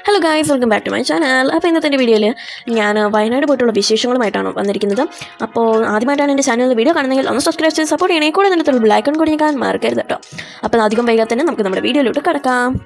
Hello guys, welcome back to my channel. അപ്പോൾ ഇന്നത്തെ വീഡിയോയിൽ ഞാൻ വയനാട് പോയിട്ടുള്ള വിശേഷങ്ങളുമായിട്ടാണ് വന്നിരിക്കുന്നത്. അപ്പോൾ ആദ്യമായിട്ടാണ് എൻ്റെ ചാനൽ വീഡിയോ കാണുന്നതെങ്കിൽ ഒന്ന് സബ്സ്ക്രൈബ് ചെയ്ത് സപ്പോർട്ട് ചെയ്യണേ. കൂടെ നിന്നിട്ടുള്ള ബെൽ ഐക്കൺ കൂടി ഞെക്കാൻ മറക്കരുത് കേട്ടോ. അപ്പോൾ അധികം വൈകാതെ തന്നെ നമുക്ക് നമ്മുടെ വീഡിയോയിലോട്ട് കിടക്കാം.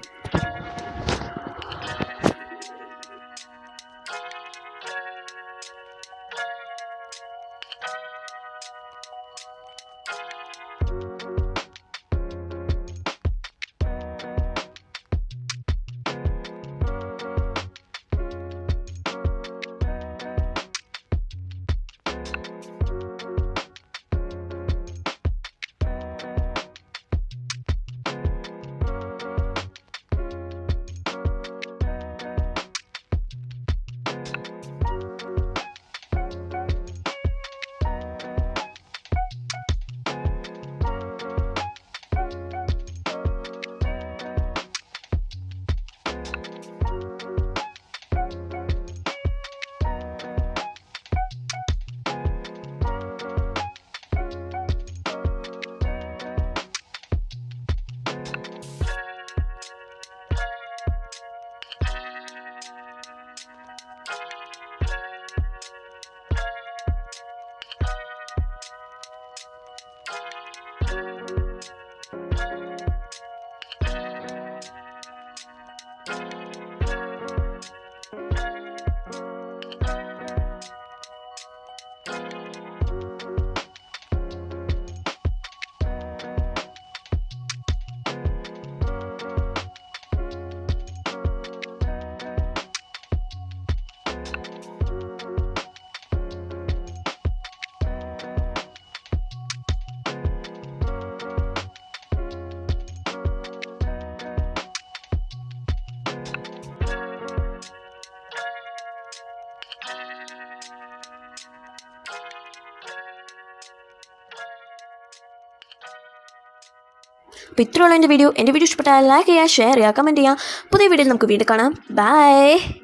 അപ്പോൾ ഇത്രയുള്ള എൻ്റെ വീഡിയോ ഇഷ്ടപ്പെട്ടാൽ ലൈക്ക് ചെയ്യുക, ഷെയർ ചെയ്യുക, കമൻറ്റ് ചെയ്യുക. പുതിയ വീഡിയോയിൽ നമുക്ക് വീണ്ടും കാണാം. ബൈ.